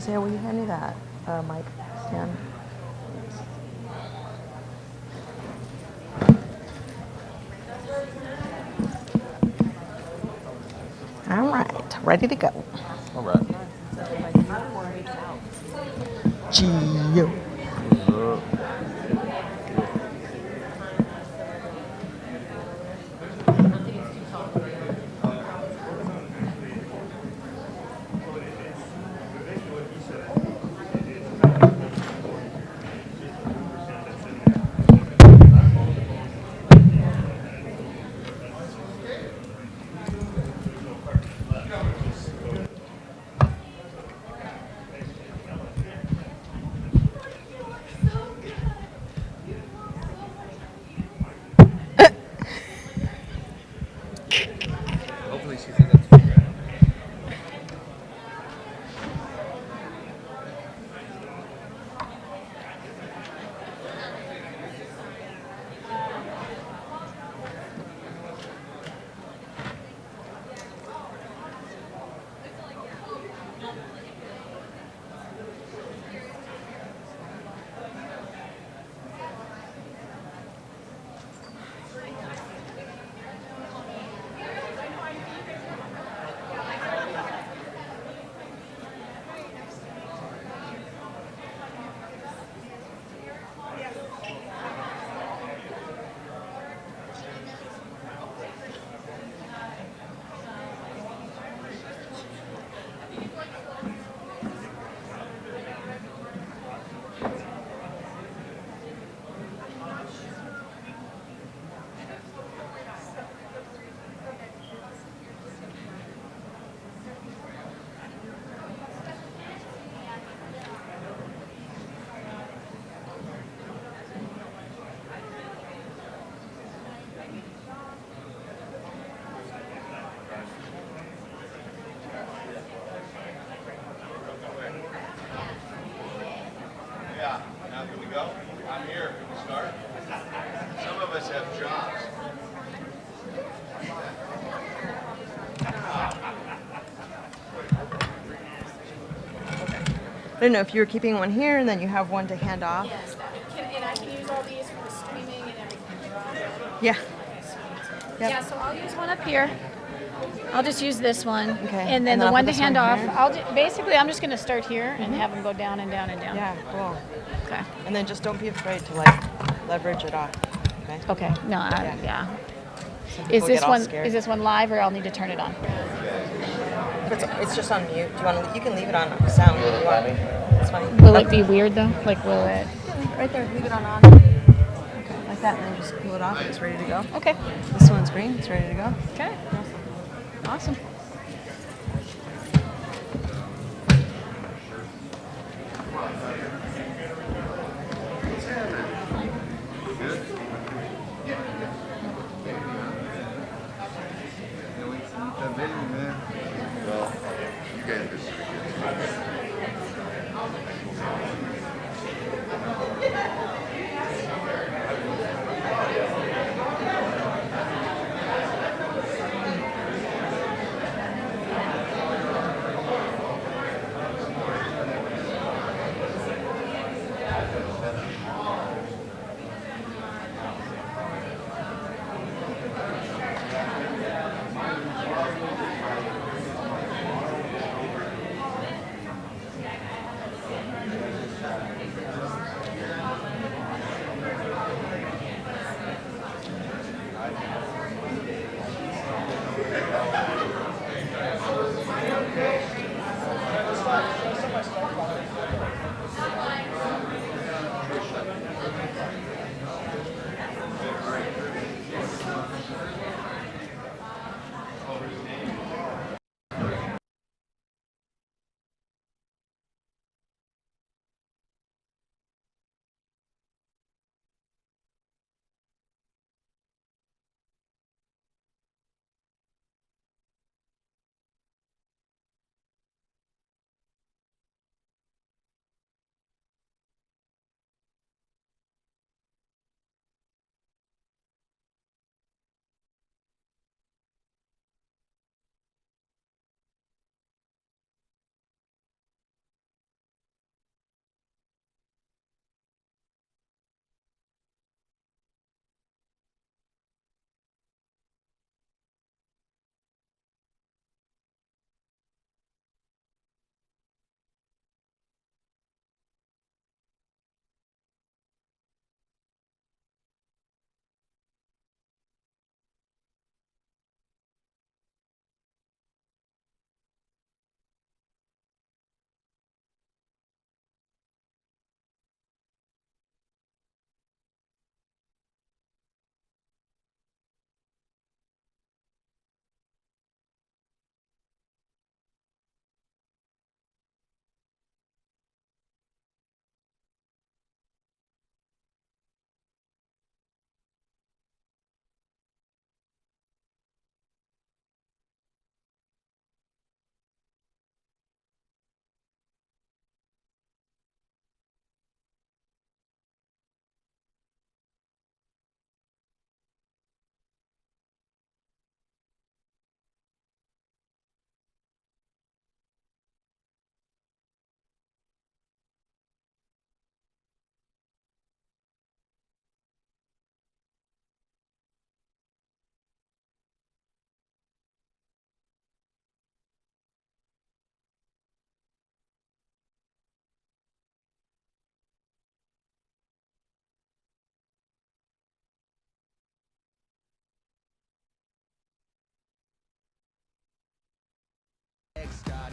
Say, will you hand me that mic stand? All right, ready to go. All right. Gio. What's up? Hopefully she said that's right. Yeah, now can we go? I'm here. Can we start? Some of us have jobs. I don't know if you were keeping one here and then you have one to hand off. Yes, and I can use all these for the streaming and everything. Yeah. Yep. Yeah, so I'll use one up here. I'll just use this one. Okay. And then And the I'll one put to this hand one off, here? basically I'm just going to start here and have them go down and down and down. Yeah, cool. Okay. And then just don't be afraid to like leverage it off. Okay. Okay. No, yeah. Some Is people this get all one scared. live or I'll need to turn it on? It's just on mute. Do you want to? You can leave it on sound. If you want. It's fine. Will it be weird though? Like will it? Right there. Leave it on. Okay. Like that, and then just pull it off. It's ready to go. Okay. This one's green. It's ready to go. Okay. Awesome. Well, you guys are super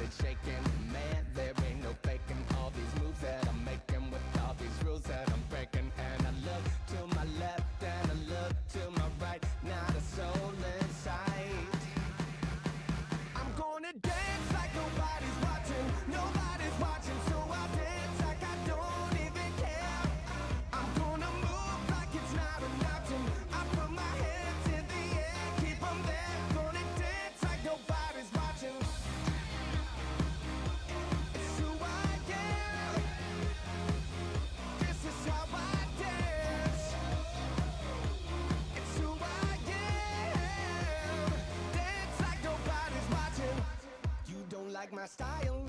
ain't shaking. Man, there ain't no faking all these moves that I'm making with all these rules that I'm breaking. And I look to my left and I look to my right, not a soul in sight. I'm gonna dance like nobody's watching, nobody's watching, so I'll dance like I don't even care. I'm gonna move like it's not an option. I put my hands in the air, keep 'em there. Gonna dance like nobody's watching. It's who I am. This is how I dance. It's who I am. Dance like nobody's watching. You don't like my style,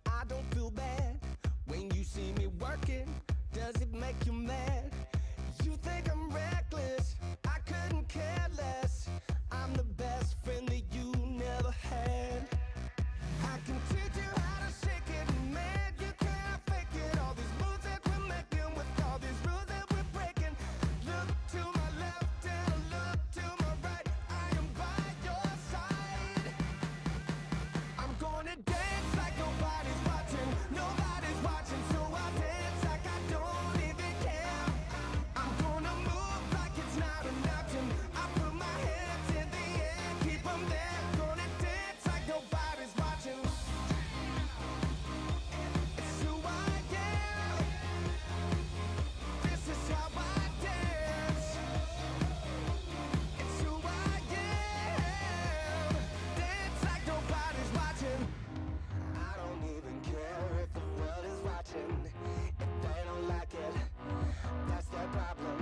I don't feel bad. When you see me working, does it make you mad? You think I'm reckless, I couldn't care less. I'm the best friend that you never had. I can teach you how to shake it, man, you can't fake it. All these moves that we're making with all these rules that we're breaking. Look to my left and look to my right, I am by your side. I'm gonna dance like nobody's watching, nobody's watching, so I dance like I don't even care. I'm gonna move like it's not an option. I put my hands in the air, keep 'em there. Gonna dance like nobody's watching. It's who I am. This is how I dance. It's who I am. Dance like nobody's watching. I don't even care if the world is watching. If they don't like it, that's their problem.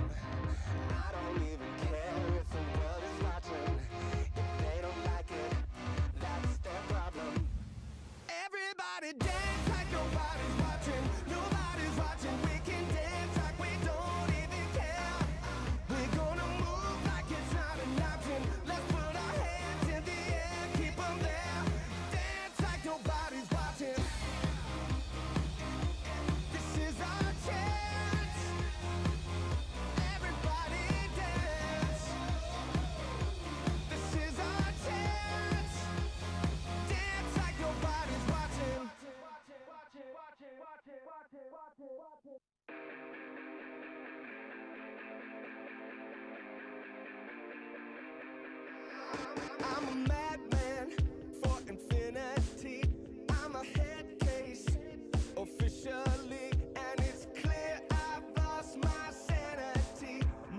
I don't even care if the world is watching. If they don't like it, that's their problem. Everybody dance like nobody's watching. Nobody's watching. We can dance like we don't even care. We're gonna move like it's not an option. Let's put our hands in the air, keep 'em there. Dance like nobody's watching. This is our chance. Everybody dance. This is our chance. Dance like nobody's watching. I'm a madman for infinity. I'm a head case officially, and it's clear I've lost my sanity,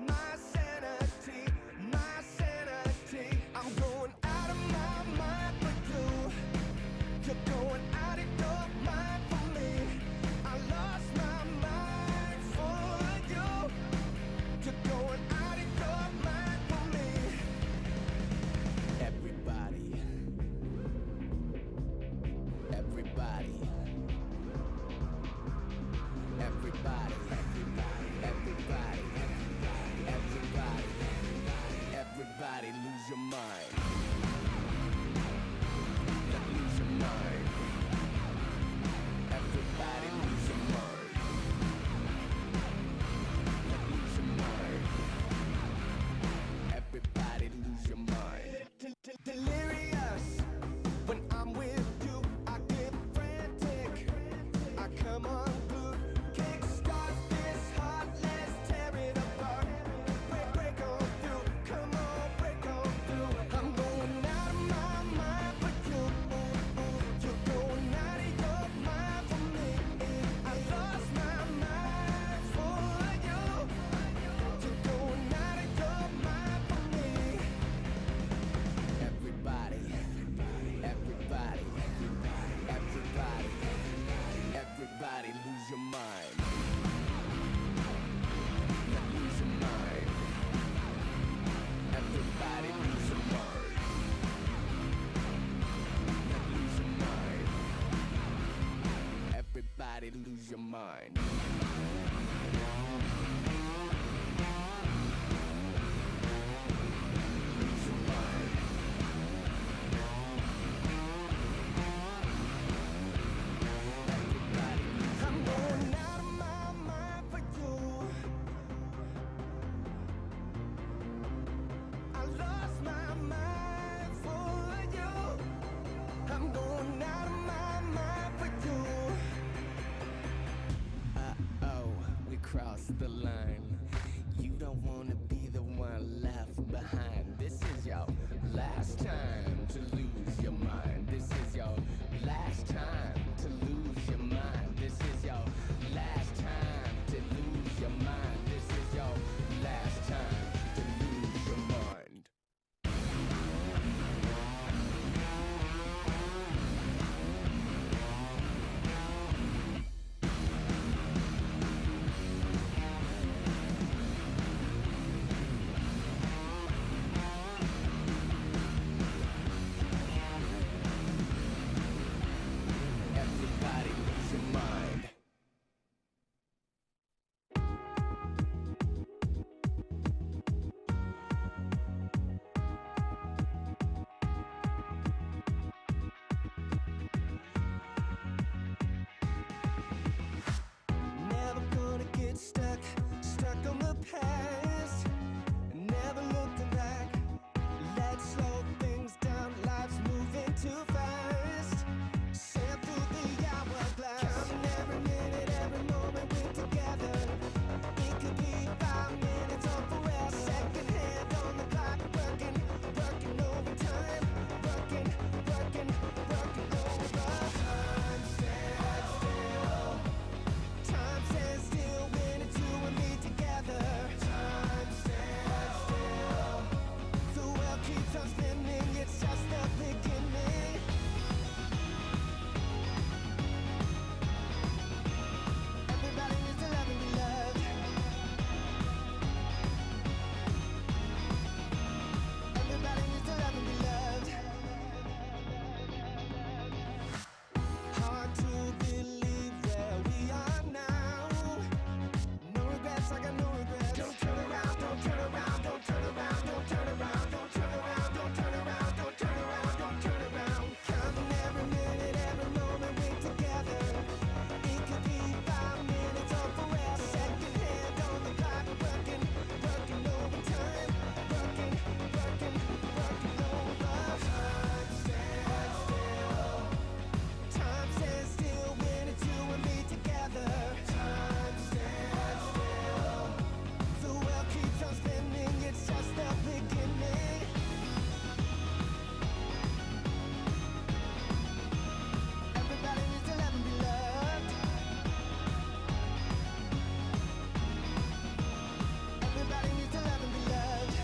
my sanity, my sanity. I'm going out of my mind for you. You're going out of your mind for me. I lost my mind for you. You're going out of your mind for me. Everybody, everybody, everybody, everybody, everybody, everybody, lose your mind. Lose your mind. Everybody lose your mind. Lose your mind. Everybody lose your mind. Delirious. When I'm with you, I get frantic. I come unglued. Kickstart this heart, let's tear it apart. Break on through. Come on, break on through. I'm going out of my mind for you. You're going out of your mind for me. I lost my mind for you. You're going out of your mind for me. Everybody, everybody, everybody, everybody lose your mind. Lose your mind. Everybody lose your mind. Lose your mind. Everybody lose your mind. Lose your mind. Everybody lose your mind. I'm going out of my mind for you. I lost my mind for you. I'm going out of my the line. You don't wanna be the one left behind. This is your last time to lose your mind. This is your last time to lose your mind. This is your last time to lose your mind. This is your last time to lose your mind. Everybody lose your mind. Never gonna get stuck on the past. Never looking back. Let's slow things down. Life's moving too fast. Sail through the hourglass. Counting every minute, every moment we're together. It could be 5 minutes or forever. Second hand on the clock, working overtime. Working overtime. Time stands still when it's you and me together. Time stands still. The world keeps on spinning, it's just the beginning. Everybody needs to love and be loved. Everybody needs to love and be loved. Hard to believe where we are now. No regrets, I got no regrets. Don't turn around, don't turn around, don't turn around, don't turn around, don't turn around, don't turn around, don't turn around, don't turn around. Counting every minute, every moment we're together. It could be 5 minutes or forever. Second hand on the clock, working overtime. Working overtime. Time stands still when it's you and me together. Time stands still. The world keeps on spinning, it's just the beginning. Everybody needs to love and be loved. Everybody needs to love and be loved.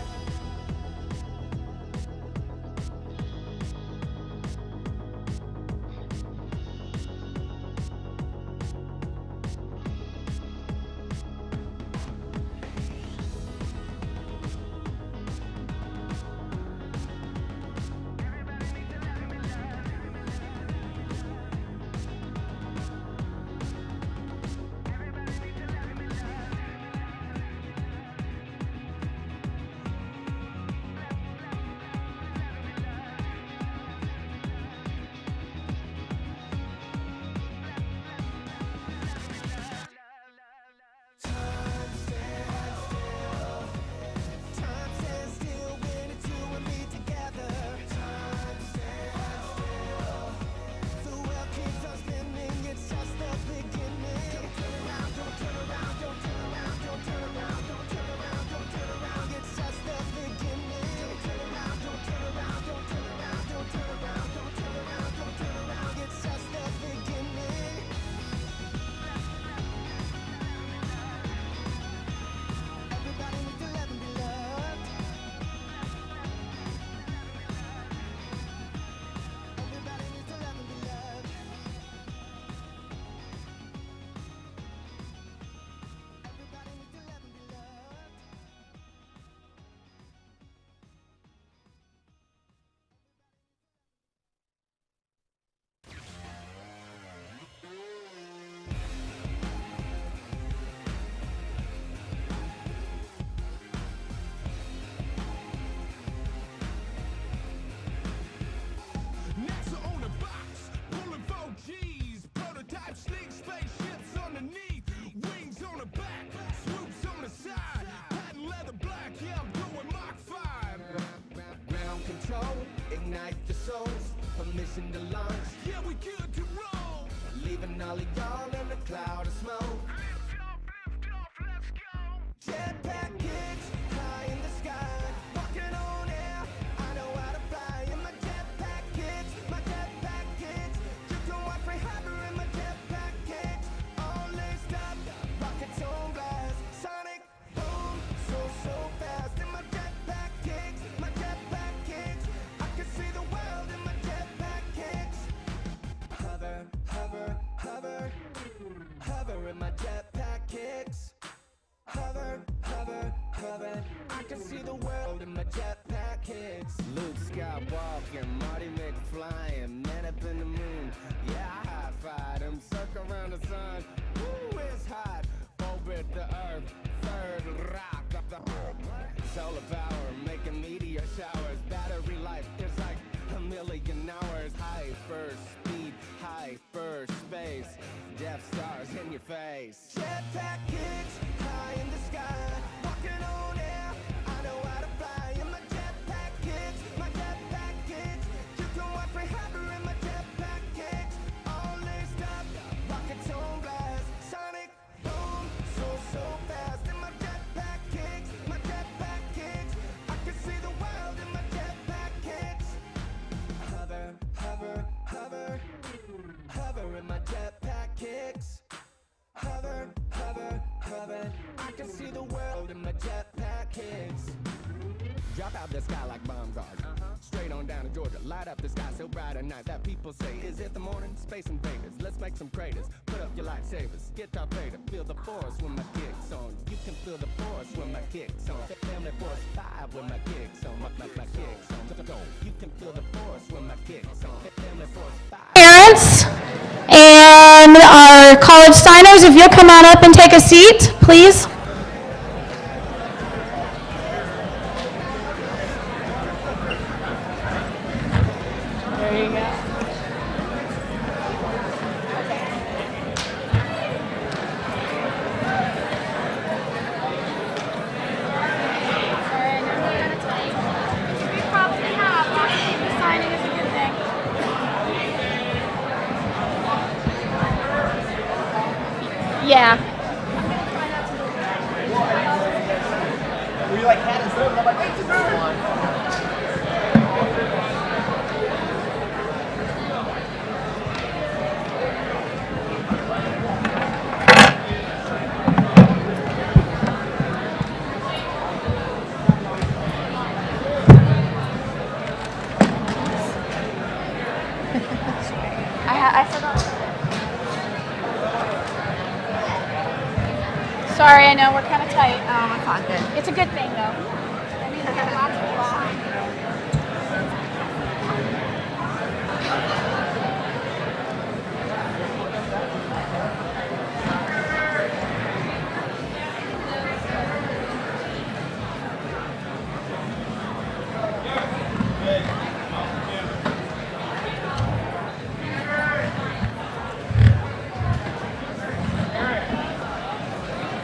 Time stands still when it's you and me together. Time stands still. The world keeps on spinning, it's just the beginning. Don't turn around, don't turn around, don't turn around, don't turn around, don't turn around, don't turn around. It's just the beginning. Don't turn around, don't turn around, don't turn around, don't turn around, don't turn around, don't turn around. It's just the beginning. Everybody needs to love and be loved. Everybody needs to love and be loved. Everybody needs to love and be loved. NASA on the box, pulling 4Gs, prototype sneak spaceships underneath, wings on the back, swoops on the side, patent leather black, yeah, I'm doing Mach 5. Ground control, ignite the souls, permission to launch. Yeah, we good to roll. Leaving all of y'all in a cloud of smoke. Lift off, let's go. jetpack kicks high in the sky, walking on air. I know how to fly in my jetpack kicks, my jetpack kicks. You can watch me hover in my jetpack kicks, all laced up, rockets on blast, sonic boom, so fast in my jetpack kicks, my jetpack kicks. I can see the world in my jetpack kicks. Hover, hover, hover, hover in my jetpack kicks. Hover, hover, hover. I can see the world in my jetpack kicks. Luke Skywalker, Marty McFly, and man up in the moon. Yeah, I high-five him, circle around the sun. Woo, it's hot. Orbit the earth, third rock of the solar power, making meteor showers. Battery life is like a million hours. Hyper speed, hyper space. Death stars in your face. Jetpack kicks high in the sky, walking on air. I know how to fly in my jetpack kicks, my jetpack kicks. You can watch me hover in my jetpack kicks, all laced up, rockets on blast, sonic boom, so fast in my jetpack kicks, my jetpack kicks. I can see the world in my jetpack kicks. Hover, hover, hover, hover in my jetpack kicks. Hover, hover, hover. I can see the world in my jetpack kicks. Drop out the sky like bomb guards. Straight on down to Georgia. Light up the sky so bright at night that people say, is it the morning? Space invaders. Let's make some craters. Put up your lightsabers. Guitar fader. Feel the force when my kicks on. You can feel the force when my kicks on. Family force 5 when my kicks on. My kicks on. Go. You can feel the force when my kicks on. Family force 5. Parents and our college signers, if you'll come on up and take a seat, please. There you go. We probably have lots of people signing is a good thing. Yeah. Were you like cat and stuff? And I'm like, wait, just move on. I forgot. Sorry, I know we're kind of tight. It's all good. It's a good thing, though. I mean, we have lots of people on.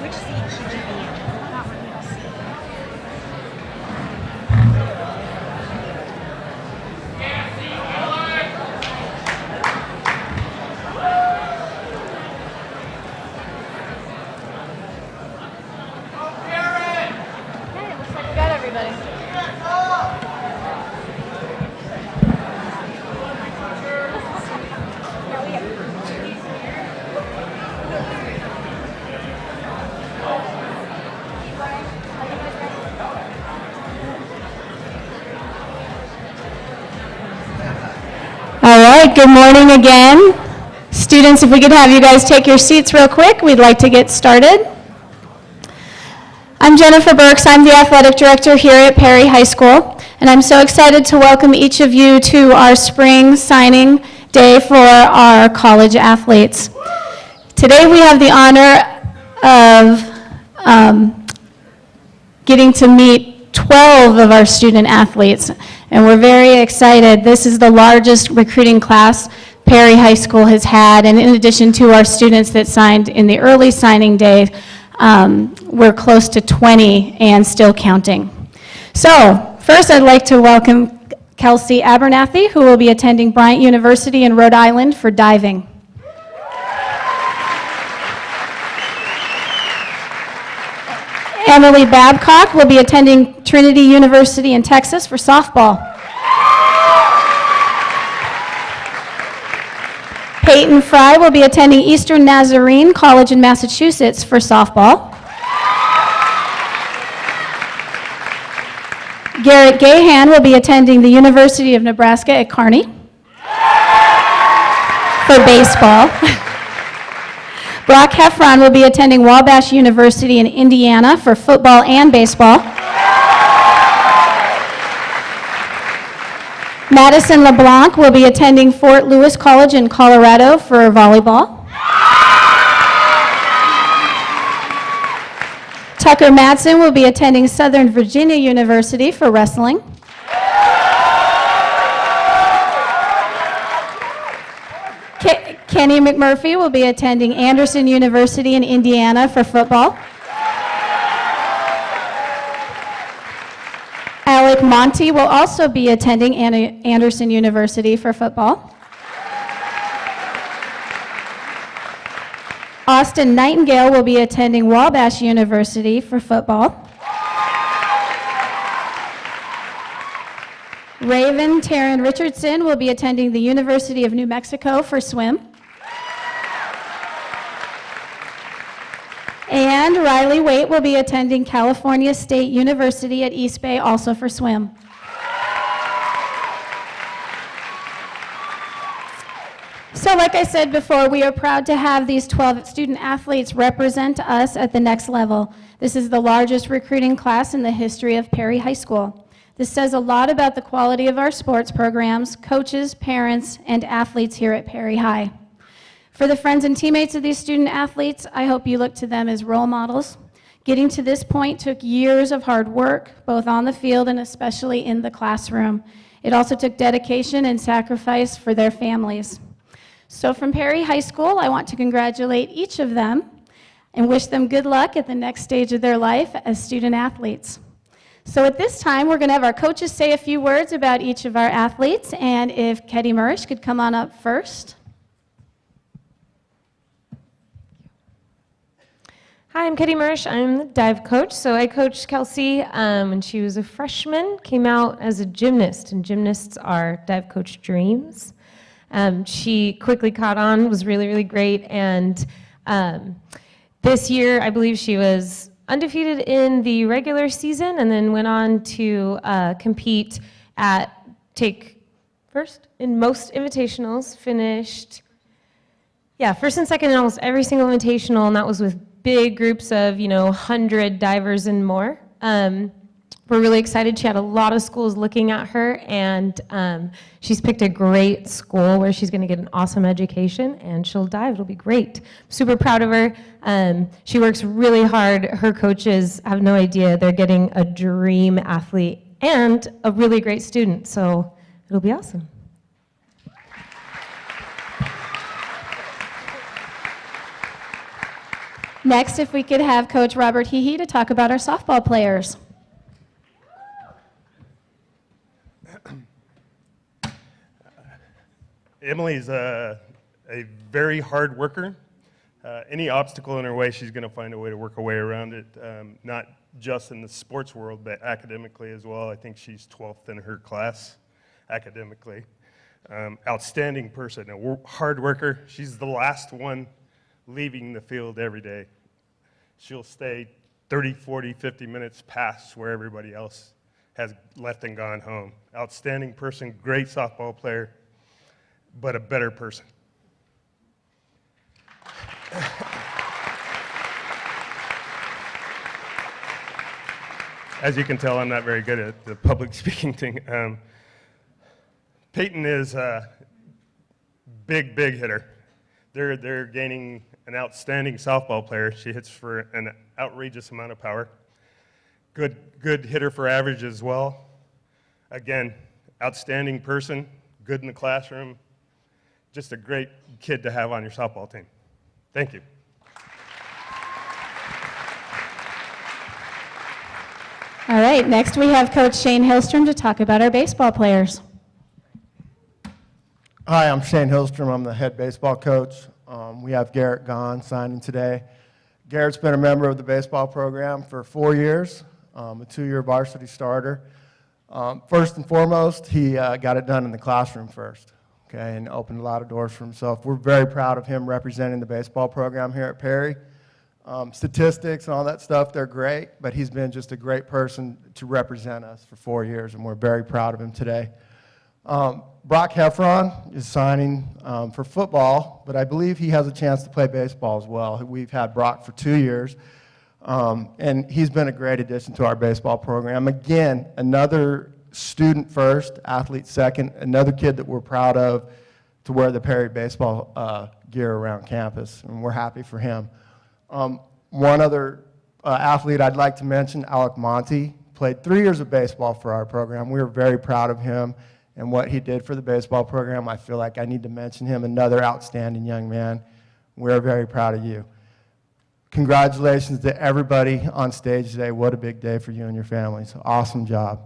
Which seat should you be in? Not really a seat. Okay, looks like we got everybody. Yeah, we have. All right, good morning again. Students, if we could have you guys take your seats real quick, we'd like to get started. I'm Jennifer Burks. I'm the athletic director here at Perry High School, and I'm so excited to welcome each of you to our spring signing day for our college athletes. Today we have the honor of getting to meet 12 of our student athletes, and we're very excited. This is the largest recruiting class Perry High School has had, and in addition to our students that signed in the early signing day, we're close to 20 and still counting. So, first I'd like to welcome Kelsey Abernathy, who will be attending Bryant University in Rhode Island for diving. Emily Babcock will be attending Trinity University in Texas for softball. Peyton Fry will be attending Eastern Nazarene College in Massachusetts for softball. Garrett Gahan will be attending the University of Nebraska at Kearney for baseball. Brock Heffron will be attending Wabash University in Indiana for football and baseball. Madison LeBlanc will be attending Fort Lewis College in Colorado for volleyball. Tucker Madsen will be attending Southern Virginia University for wrestling. Kenny McMurphy will be attending Anderson University in Indiana for football. Alec Monty will also be attending Anderson University for football. Austin Nightingale will be attending Wabash University for football. Raven Taryn Richardson will be attending the University of New Mexico for swim. And Riley Waite will be attending California State University at East Bay, also for swim. So like I said before, we are proud to have these 12 student athletes represent us at the next level. This is the largest recruiting class in the history of Perry High School. This says a lot about the quality of our sports programs, coaches, parents, and athletes here at Perry High. For the friends and teammates of these student athletes, I hope you look to them as role models. Getting to this point took years of hard work, both on the field and especially in the classroom. It also took dedication and sacrifice for their families. So from Perry High School, I want to congratulate each of them and wish them good luck at the next stage of their life as student athletes. So at this time, we're going to have our coaches say a few words about each of our athletes, and if Ketty Murish could come on up first. Hi, I'm Ketty Murish. I'm the dive coach. So I coached Kelsey when she was a freshman, came out as a gymnast, and gymnasts are dive coach dreams. She quickly caught on, was really, really great, and this year I believe she was undefeated in the regular season and then went on to compete take first in most invitationals, finished, first and second in almost every single invitational, and that was with big groups of, 100 divers and more. We're really excited. She had a lot of schools looking at her, and she's picked a great school where she's going to get an awesome education, and she'll dive. It'll be great. I'm super proud of her. She works really hard. Her coaches have no idea. They're getting a dream athlete and a really great student, so it'll be awesome. Next, if we could have Coach Robert Hehe to talk about our softball players. Emily's a very hard worker. Any obstacle in her way, she's going to find a way to work her way around it, not just in the sports world, but academically as well. I think she's 12th in her class academically. Outstanding person, a hard worker. She's the last one leaving the field every day. She'll stay 30, 40, 50 minutes past where everybody else has left and gone home. Outstanding person, great softball player, but a better person. As you can tell, I'm not very good at the public speaking thing. Peyton is a big hitter. They're gaining an outstanding softball player. She hits for an outrageous amount of power. Good hitter for average as well. Again, outstanding person, good in the classroom. Just a great kid to have on your softball team. Thank you. All right, next we have Coach Shane Hillstrom to talk about our baseball players. Hi, I'm Shane Hillstrom. I'm the head baseball coach. We have Garrett Gahn signing today. Garrett's been a member of the baseball program for 4 years, a 2-year varsity starter. First and foremost, he got it done in the classroom first, okay, and opened a lot of doors for himself. We're very proud of him representing the baseball program here at Perry. Statistics and all that stuff, they're great, but he's been just a great person to represent us for 4 years, and we're very proud of him today. Brock Heffron is signing for football, but I believe he has a chance to play baseball as well. We've had Brock for 2 years, and he's been a great addition to our baseball program. Again, another student first, athlete second, another kid that we're proud of to wear the Perry baseball gear around campus, and we're happy for him. One other athlete I'd like to mention, Alec Monty, played 3 years of baseball for our program. We were very proud of him and what he did for the baseball program. I feel like I need to mention him, another outstanding young man. We're very proud of you. Congratulations to everybody on stage today. What a big day for you and your families. Awesome job.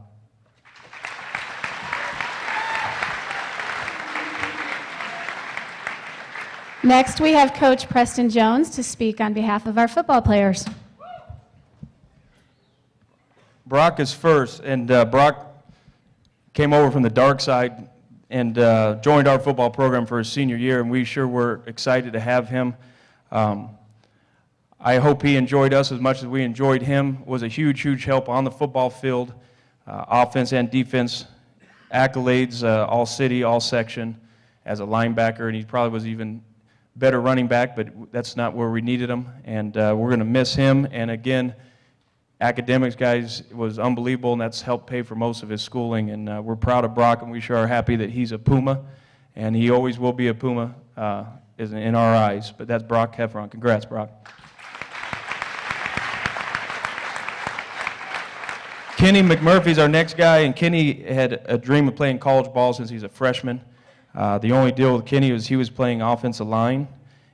Next, we have Coach Preston Jones to speak on behalf of our football players. Brock is first, and Brock came over from the dark side and joined our football program for his senior year, and we sure were excited to have him. I hope he enjoyed us as much as we enjoyed him. Was a huge, huge help on the football field, offense and defense, accolades, all city, all section, as a linebacker, and he probably was even better running back, but that's not where we needed him, and we're going to miss him. And again, academics, guys, was unbelievable, and that's helped pay for most of his schooling. And we're proud of Brock, and we sure are happy that he's a Puma, and he always will be a Puma in our eyes. But that's Brock Heffron. Congrats, Brock. Kenny McMurphy's our next guy, and Kenny had a dream of playing college ball since he's a freshman. The only deal with Kenny was he was playing offensive line,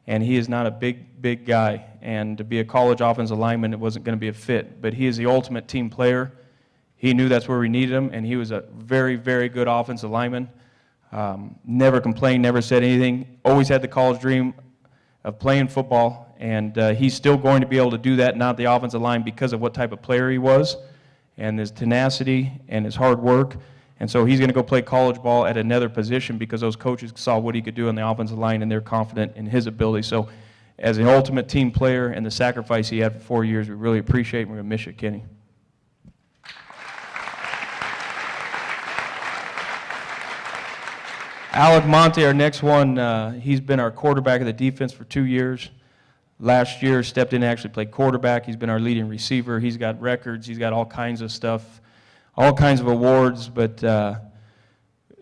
and he is not a big guy. And to be a college offensive lineman, it wasn't going to be a fit. But he is the ultimate team player. He knew that's where we needed him, and he was a very, very good offensive lineman. Never complained, never said anything. Always had the college dream of playing football, and he's still going to be able to do that, not the offensive line, because of what type of player he was, and his tenacity and his hard work. And so he's going to go play college ball at another position because those coaches saw what he could do on the offensive line, and they're confident in his ability. So as an ultimate team player and the sacrifice he had for 4 years, we really appreciate it, and we're going to miss you, Kenny. Alec Monte, our next one, he's been our quarterback of the defense for 2 years. Last year, stepped in and actually played quarterback. He's been our leading receiver. He's got records. He's got all kinds of stuff, all kinds of awards, but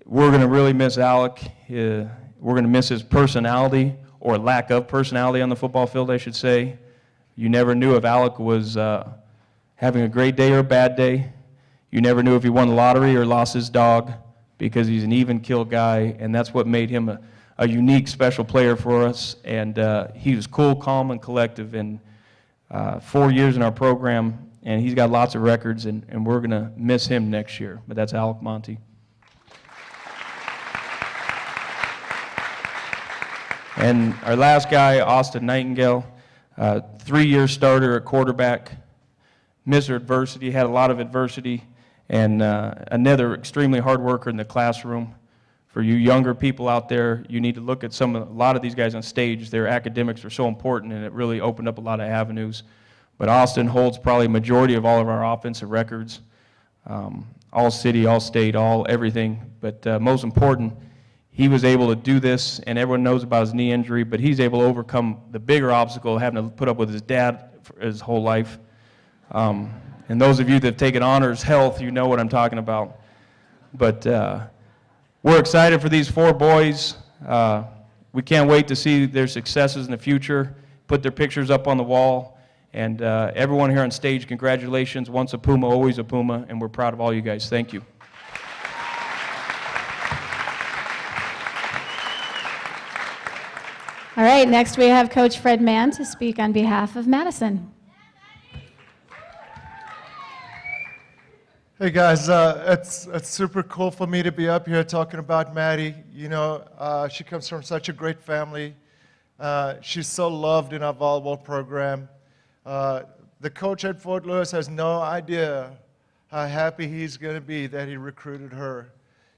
we're going to really miss Alec. We're going to miss his personality, or lack of personality on the football field, I should say. You never knew if Alec was having a great day or a bad day. You never knew if he won the lottery or lost his dog, because he's an even-kill guy, and that's what made him a unique, special player for us. And he was cool, calm, and collective in 4 years in our program, and he's got lots of records, and we're going to miss him next year. But that's Alec Monte. And our last guy, Austin Nightingale, 3-year starter at quarterback. Mr. Adversity, had a lot of adversity, and another extremely hard worker in the classroom. For you younger people out there, you need to look at a lot of these guys on stage. Their academics are so important, and it really opened up a lot of avenues. But Austin holds probably a majority of all of our offensive records, all city, all state, all everything. But most important, he was able to do this, and everyone knows about his knee injury, but he's able to overcome the bigger obstacle of having to put up with his dad for his whole life. And those of you that have taken honors health, you know what I'm talking about. But we're excited for these 4 boys. We can't wait to see their successes in the future, put their pictures up on the wall. And everyone here on stage, congratulations. Once a Puma, always a Puma, and we're proud of all you guys. Thank you. All right, next we have Coach Fred Mann to speak on behalf of Madison. Hey guys, it's super cool for me to be up here talking about Maddie. You know, she comes from such a great family. She's so loved in our volleyball program. The coach at Fort Lewis has no idea how happy he's going to be that he recruited her.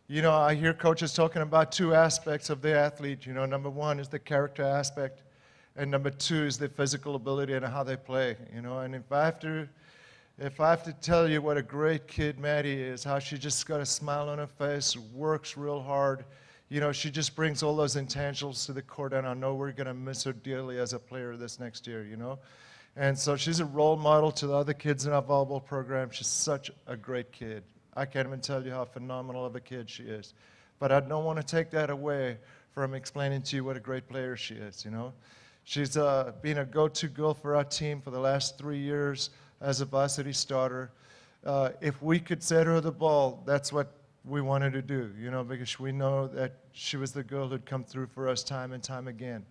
You know, I hear coaches talking about two aspects of the athlete. You know, number one is the character aspect, and number two is the physical ability and how they play. You know, and if I have to tell you what a great kid Maddie is, how she just got a smile on her face, works real hard. You know, she just brings all those intangibles to the court, and I know we're going to miss her dearly as a player this next year, you know. And so she's a role model to the other kids in our volleyball program. She's such a great kid. I can't even tell you how phenomenal of a kid she is. But I don't want to take that away from explaining to you what a great player she is, you know. She's been a go-to girl for our team for the last 3 years as a varsity starter. If we could set her the ball, that's what we wanted to do, you know, because we know that she was the girl who'd come through for us time and time again.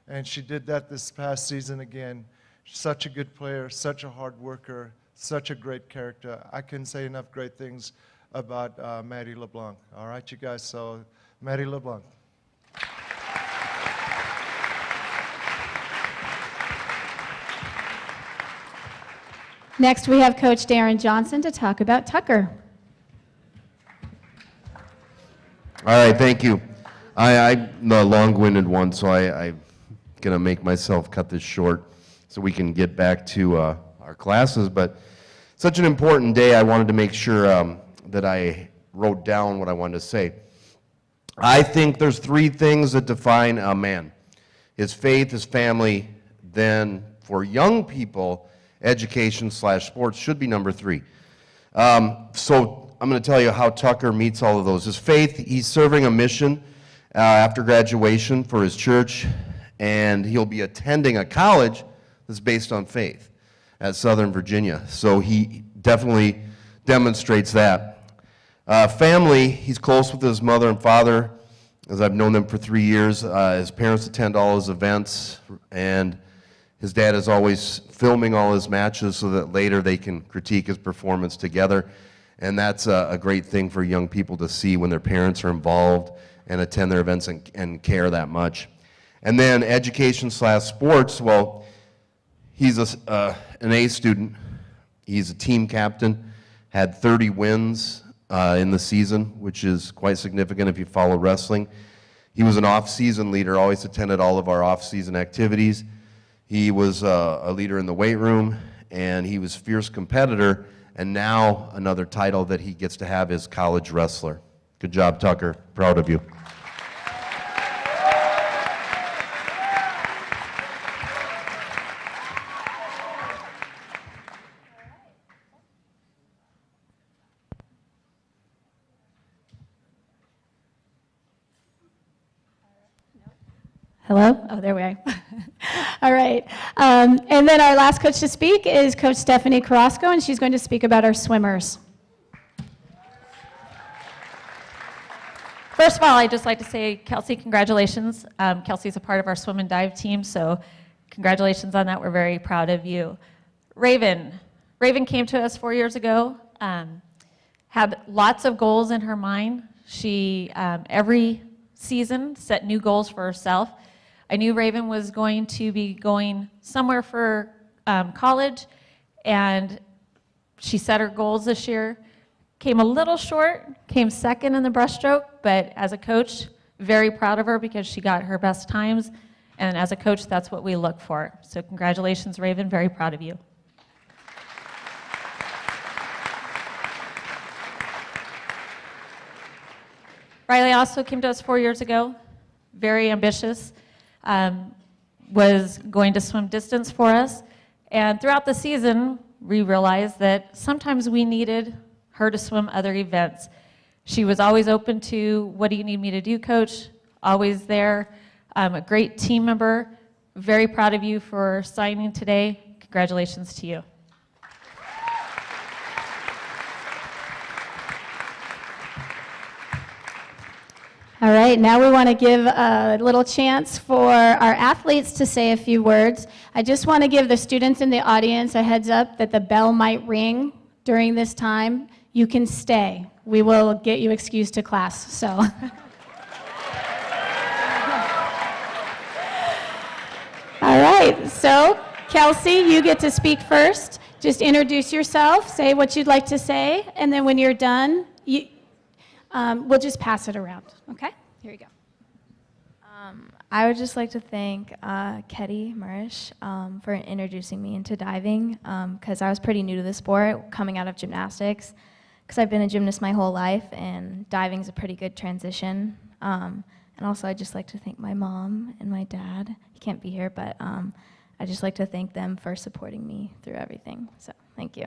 And she did that this past season again. Such a good player, such a hard worker, such a great character. I couldn't say enough great things about Maddie LeBlanc. All right, you guys, so Maddie LeBlanc. Next, we have Coach Darren Johnson to talk about Tucker. All right, thank you. I'm the long-winded one, so I'm going to make myself cut this short so we can get back to our classes. But such an important day, I wanted to make sure that I wrote down what I wanted to say. I think there's 3 things that define a man: his faith, his family, then for young people, education/sports should be number 3. So I'm going to tell you how Tucker meets all of those. His faith, he's serving a mission after graduation for his church, and he'll be attending a college that's based on faith at Southern Virginia. So he definitely demonstrates that. Family, he's close with his mother and father, as I've known them for 3 years. His parents attend all his events, and his dad is always filming all his matches so that later they can critique his performance together. And that's a great thing for young people to see when their parents are involved and attend their events and care that much. And then education/sports, well, he's an A student. He's a team captain, had 30 wins in the season, which is quite significant if you follow wrestling. He was an off-season leader, always attended all of our off-season activities. He was a leader in the weight room, and he was fierce competitor. And now another title that he gets to have is college wrestler. Good job, Tucker. Proud of you. Hello? Oh, there we are. All right. And then our last coach to speak is Coach Stephanie Carrasco, and she's going to speak about our swimmers. First of all, I'd just like to say, Kelsey, congratulations. Kelsey's a part of our swim and dive team, so congratulations on that. We're very proud of you. Raven came to us 4 years ago, had lots of goals in her mind. She, every season, set new goals for herself. I knew Raven was going to be going somewhere for college, and she set her goals this year. Came a little short, came second in the breaststroke, but as a coach, very proud of her because she got her best times, and as a coach, that's what we look for. So congratulations, Raven, very proud of you. Riley also came to us 4 years ago, very ambitious, was going to swim distance for us, and throughout the season, we realized that sometimes we needed her to swim other events. She was always open to, what do you need me to do, coach? Always there, a great team member. Very proud of you for signing today. Congratulations to you. All right, now we want to give a little chance for our athletes to say a few words. I just want to give the students in the audience a heads up that the bell might ring during this time. You can stay. We will get you excused to class, so. All right, so Kelsey, you get to speak first. Just introduce yourself, say what you'd like to say, and then when you're done, we'll just pass it around. Okay? Here you go. I would just like to thank Ketty Murish for introducing me into diving, because I was pretty new to the sport coming out of gymnastics, because I've been a gymnast my whole life, and diving is a pretty good transition. And also I'd just like to thank my mom and my dad. He can't be here, but I'd just like to thank them for supporting me through everything. So thank you.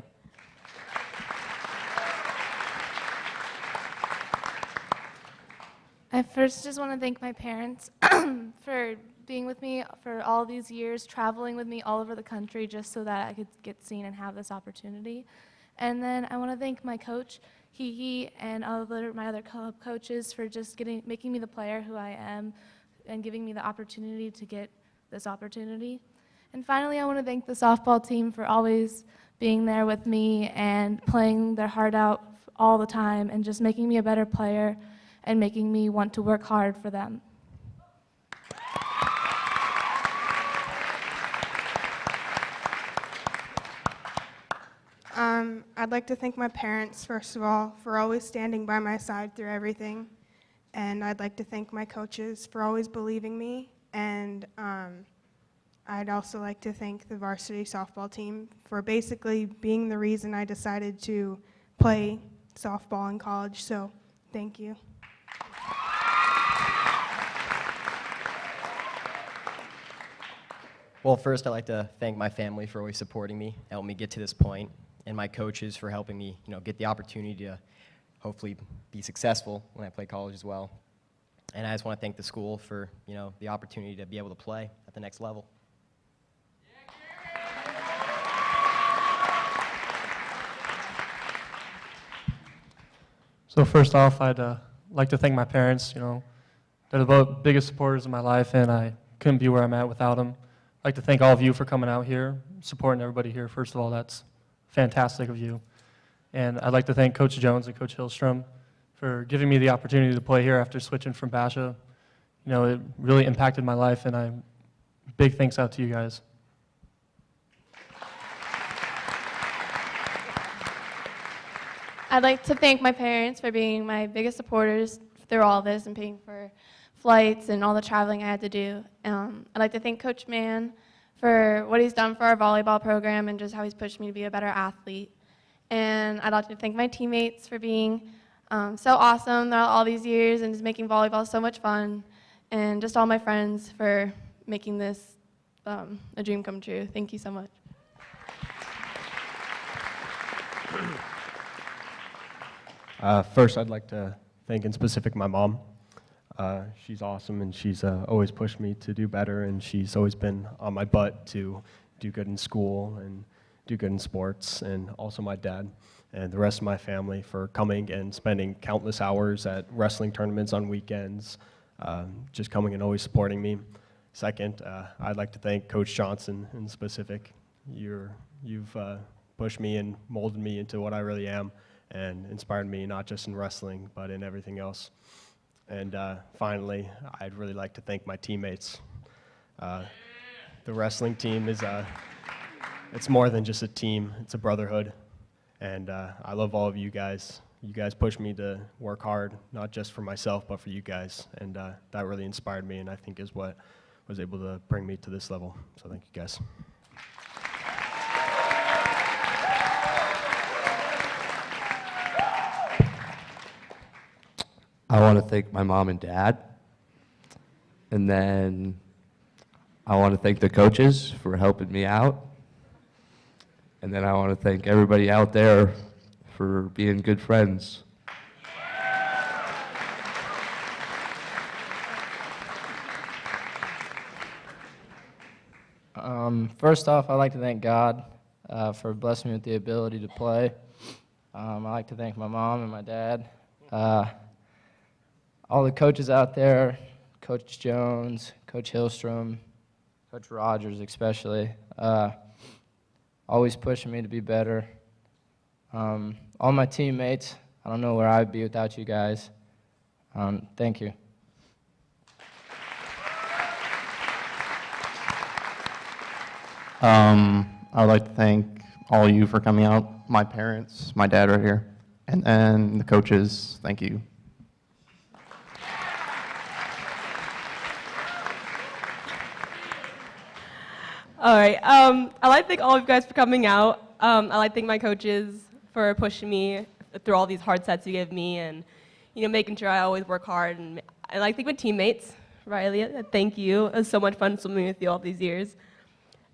I first just want to thank my parents for being with me for all these years, traveling with me all over the country just so that I could get seen and have this opportunity. And then I want to thank my coach, he and my other club coaches for just making me the player who I am and giving me the opportunity to get this opportunity. And finally, I want to thank the softball team for always being there with me and playing their heart out all the time and just making me a better player and making me want to work hard for them. I'd like to thank my parents, first of all, for always standing by my side through everything. And I'd like to thank my coaches for always believing me. And I'd also like to thank the varsity softball team for basically being the reason I decided to play softball in college. So thank you. Well, first I'd like to thank my family for always supporting me, helping me get to this point, and my coaches for helping me, get the opportunity to hopefully be successful when I play college as well. And I just want to thank the school for, the opportunity to be able to play at the next level. So first off, I'd like to thank my parents. They're the biggest supporters of my life, and I couldn't be where I'm at without them. I'd like to thank all of you for coming out here, supporting everybody here. First of all, that's fantastic of you. And I'd like to thank Coach Jones and Coach Hillstrom for giving me the opportunity to play here after switching from Basha. It really impacted my life, and big thanks out to you guys. I'd like to thank my parents for being my biggest supporters through all this and paying for flights and all the traveling I had to do. I'd like to thank Coach Mann for what he's done for our volleyball program and just how he's pushed me to be a better athlete. And I'd like to thank my teammates for being so awesome throughout all these years and just making volleyball so much fun. And just all my friends for making this a dream come true. Thank you so much. First, I'd like to thank in specific my mom. She's awesome, and she's always pushed me to do better, and she's always been on my butt to do good in school and do good in sports, and also my dad and the rest of my family for coming and spending countless hours at wrestling tournaments on weekends, just coming and always supporting me. Second, I'd like to thank Coach Johnson in specific. You've pushed me and molded me into what I really am, and inspired me not just in wrestling, but in everything else. And finally, I'd really like to thank my teammates. The wrestling team is, it's more than just a team, it's a brotherhood. And I love all of you guys. You guys push me to work hard, not just for myself, but for you guys. And that really inspired me, and I think is what was able to bring me to this level. So thank you guys. I want to thank my mom and dad. And then I want to thank the coaches for helping me out. And then I want to thank everybody out there for being good friends. First off, I'd like to thank God for blessing me with the ability to play. I'd like to thank my mom and my dad. All the coaches out there, Coach Jones, Coach Hillstrom, Coach Rogers especially, always pushing me to be better. All my teammates, I don't know where I'd be without you guys. Thank you. I would like to thank all of you for coming out, my parents, my dad right here, and then the coaches. Thank you. All right. I'd like to thank all of you guys for coming out. I'd like to thank my coaches for pushing me through all these hard sets you give me, and making sure I always work hard. And I'd like to thank my teammates, Riley. Thank you. It was so much fun swimming with you all these years.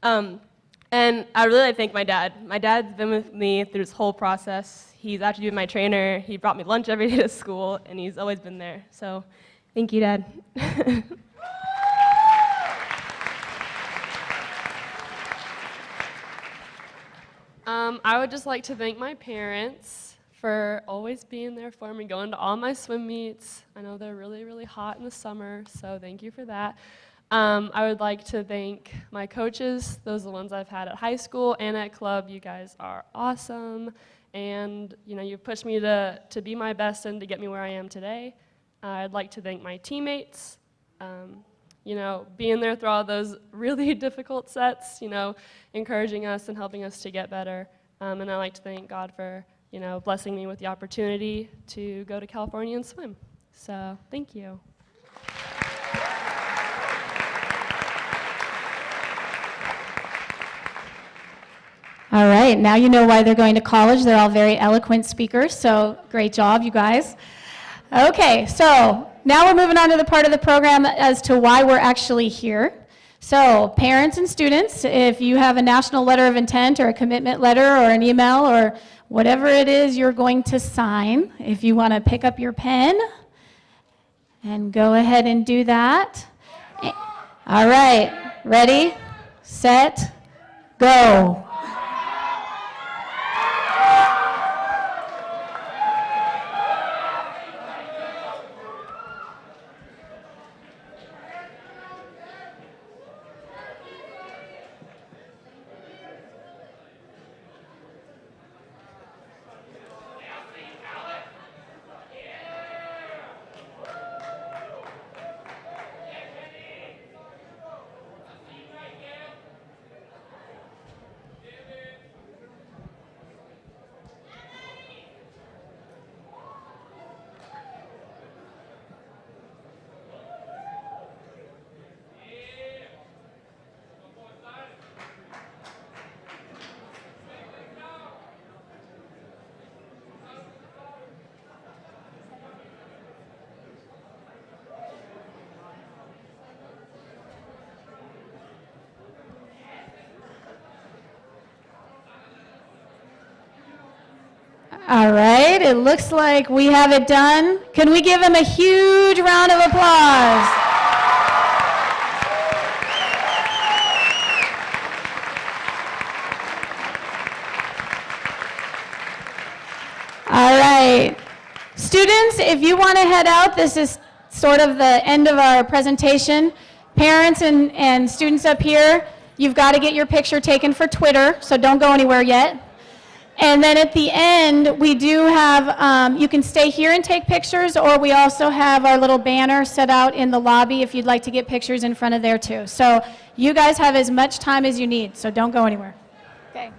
And I really like to thank my dad. My dad's been with me through this whole process. He's actually been my trainer. He brought me lunch every day to school, and he's always been there. So, thank you, Dad. I would just like to thank my parents for always being there for me, going to all my swim meets. I know they're really, really hot in the summer, so thank you for that. I would like to thank my coaches. Those are the ones I've had at high school and at club. You guys are awesome, and you've pushed me to be my best and to get me where I am today. I'd like to thank my teammates. Being there through all those really difficult sets, encouraging us and helping us to get better. And I'd like to thank God for, blessing me with the opportunity to go to California and swim. So, thank you. All right, now you know why they're going to college. They're all very eloquent speakers, so great job, you guys. Okay, so now we're moving on to the part of the program as to why we're actually here. So parents and students, if you have a national letter of intent or a commitment letter or an email or whatever it is you're going to sign, if you want to pick up your pen and go ahead and do that. All right, ready, set, go. All right, it looks like we have it done. Can we give him a huge round of applause? All right, students, if you want to head out, this is sort of the end of our presentation. Parents and students up here, you've got to get your picture taken for Twitter, so don't go anywhere yet. And then at the end, we do have, you can stay here and take pictures, or we also have our little banner set out in the lobby if you'd like to get pictures in front of there too. So you guys have as much time as you need, so don't go anywhere. Okay.